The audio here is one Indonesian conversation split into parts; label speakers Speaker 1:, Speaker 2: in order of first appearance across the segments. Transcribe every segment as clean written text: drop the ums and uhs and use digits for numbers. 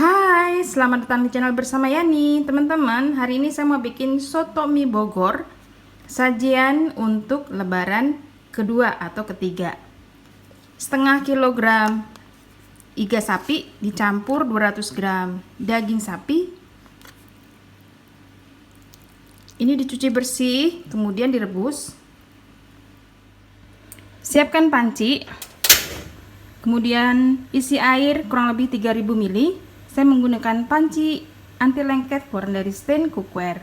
Speaker 1: Hai, selamat datang di channel bersama Yani. Teman-teman, hari ini saya mau bikin soto mie Bogor, sajian untuk lebaran kedua atau ketiga. Setengah kilogram iga sapi dicampur 200 gram daging sapi. Ini dicuci bersih, kemudian direbus. Siapkan panci. Kemudian isi air kurang lebih 3000 ml. Saya menggunakan panci anti lengket keluaran dari Stain cookware.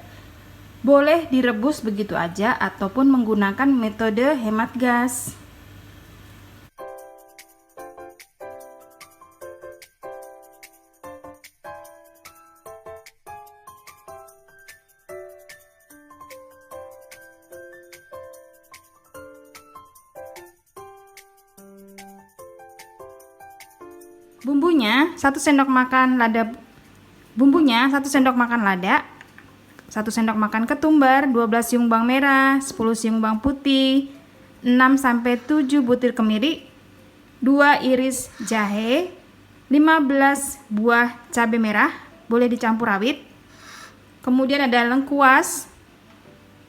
Speaker 1: Boleh direbus begitu aja ataupun menggunakan metode hemat gas. Bumbunya 1 sendok makan lada, 1 sendok makan ketumbar, 12 siung bawang merah, 10 siung bawang putih, 6-7 butir kemiri, 2 iris jahe, 15 buah cabai merah, boleh dicampur rawit. Kemudian ada lengkuas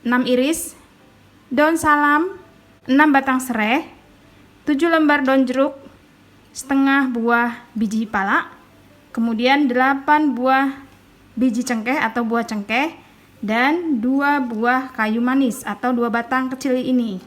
Speaker 1: 6 iris, daun salam 6 batang serai, 7 lembar daun jeruk, setengah buah biji pala, kemudian 8 buah biji cengkeh atau buah cengkeh, dan 2 buah kayu manis atau 2 batang kecil ini.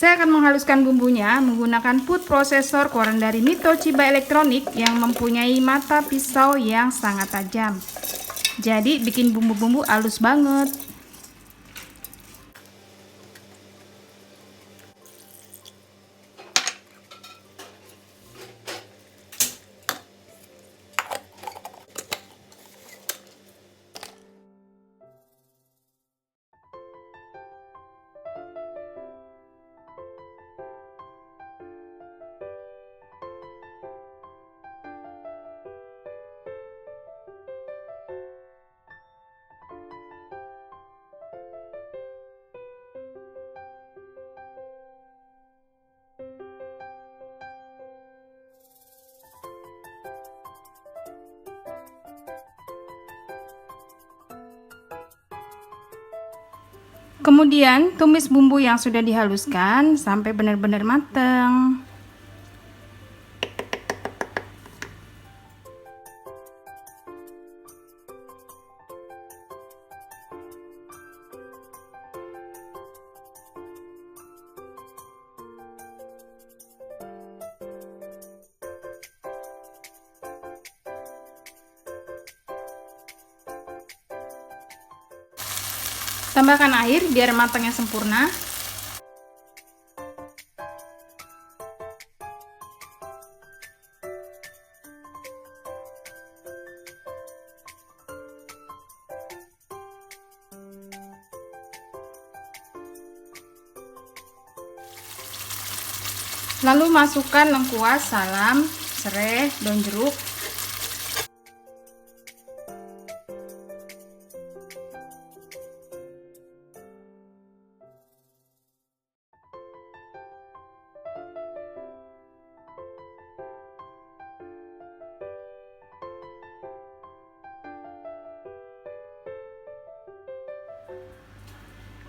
Speaker 1: Saya akan menghaluskan bumbunya menggunakan food processor keluaran dari Mito Chiba Elektronik yang mempunyai mata pisau yang sangat tajam. Jadi bikin bumbu-bumbu halus banget. Kemudian tumis bumbu yang sudah dihaluskan sampai benar-benar matang. Tambahkan air biar matangnya sempurna. Lalu masukkan lengkuas, salam, serai, daun jeruk.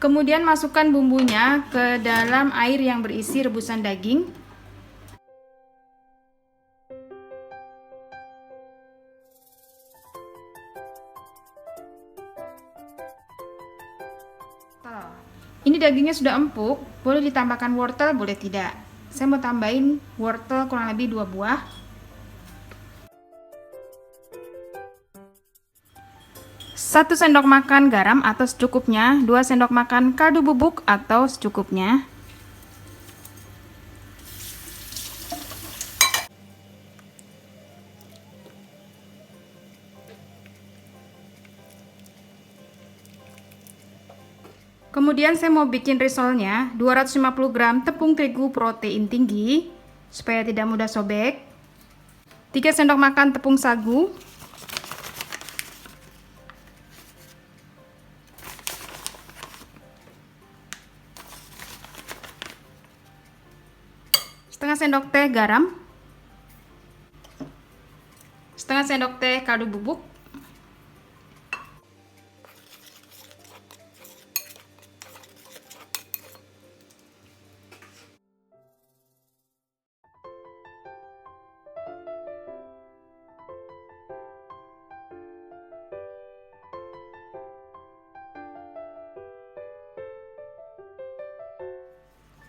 Speaker 1: Kemudian masukkan bumbunya ke dalam air yang berisi rebusan daging. Ini dagingnya sudah empuk, boleh ditambahkan wortel, boleh tidak. Saya mau tambahin wortel kurang lebih 2 buah. 1 sendok makan garam atau secukupnya, 2 sendok makan kaldu bubuk atau secukupnya. Kemudian saya mau bikin risolnya, 250 gram tepung terigu protein tinggi supaya tidak mudah sobek, 3 sendok makan tepung sagu, setengah sendok teh garam, setengah sendok teh kaldu bubuk,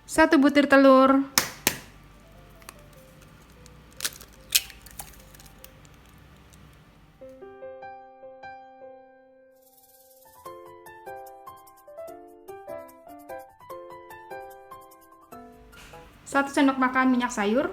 Speaker 1: satu butir telur, satu sendok makan minyak sayur,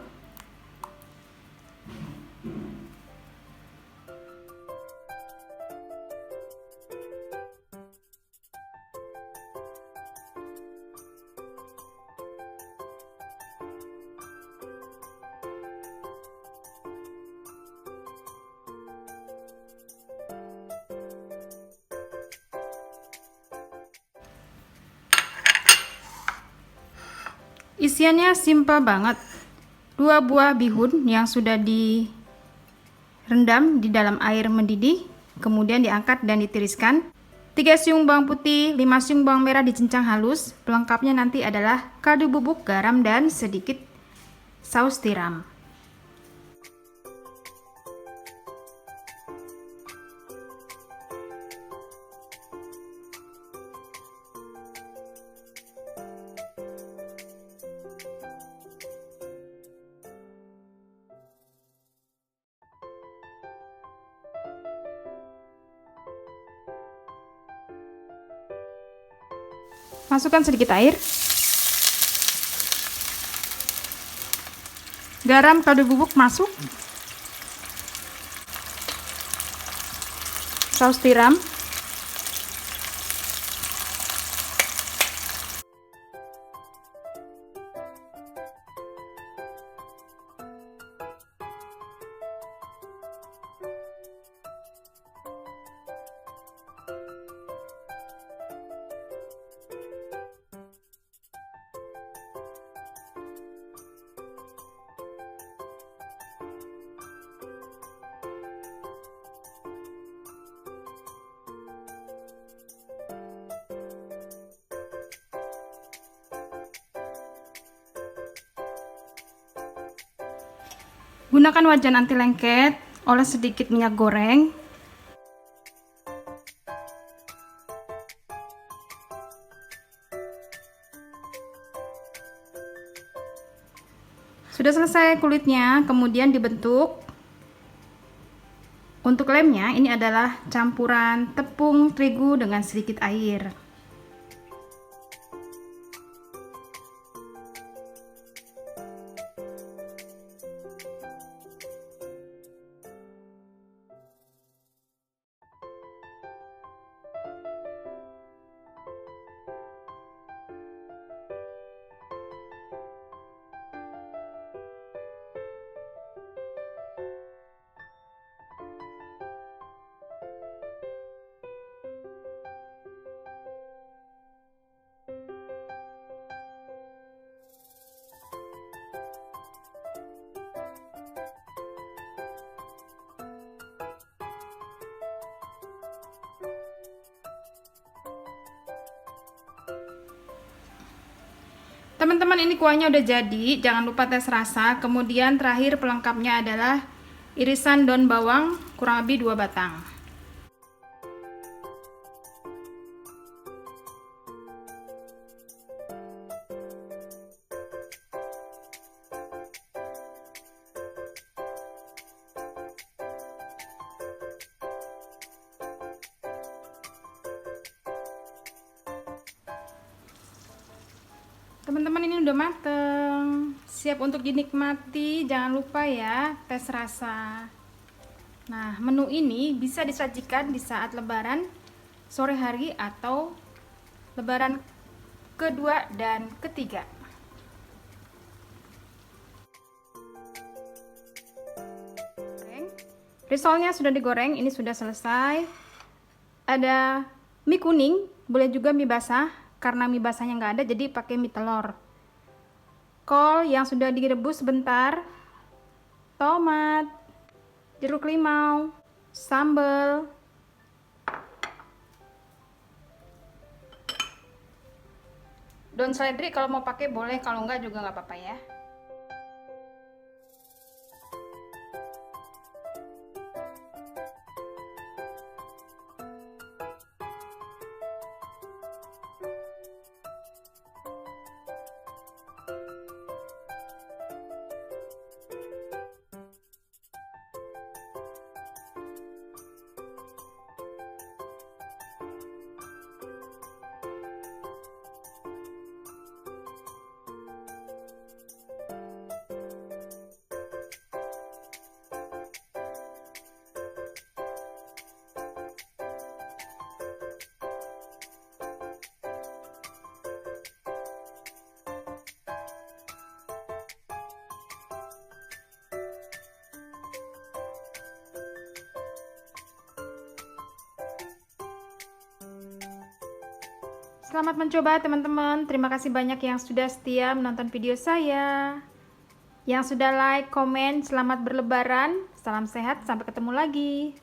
Speaker 1: isiannya simpel banget. 2 buah bihun yang sudah direndam di dalam air mendidih, kemudian diangkat dan ditiriskan. 3 siung bawang putih, 5 siung bawang merah dicincang halus. Pelengkapnya nanti adalah kaldu bubuk, garam, dan sedikit saus tiram. Masukkan sedikit air, garam, kaldu bubuk masuk, saus tiram, gunakan wajan anti lengket, oles sedikit minyak goreng, sudah selesai kulitnya, kemudian dibentuk. Untuk lemnya ini adalah campuran tepung terigu dengan sedikit air. Teman-teman, ini kuahnya udah jadi, jangan lupa tes rasa. Kemudian terakhir pelengkapnya adalah irisan daun bawang kurang lebih 2 batang. Teman-teman, ini udah mateng, siap untuk dinikmati. Jangan lupa ya tes rasa. Nah, menu ini bisa disajikan di saat lebaran sore hari atau lebaran kedua dan ketiga. Risolnya sudah digoreng, ini sudah selesai. Ada mie kuning, boleh juga mie basah. Karena mie basahnya nggak ada, jadi pakai mie telur. Kol yang sudah direbus sebentar, tomat, jeruk limau, sambal, daun seledri kalau mau pakai boleh, kalau enggak juga nggak apa-apa ya. Selamat mencoba teman-teman. Terima kasih banyak yang sudah setia menonton video saya. Yang sudah like, komen, selamat berlebaran. Salam sehat, sampai ketemu lagi.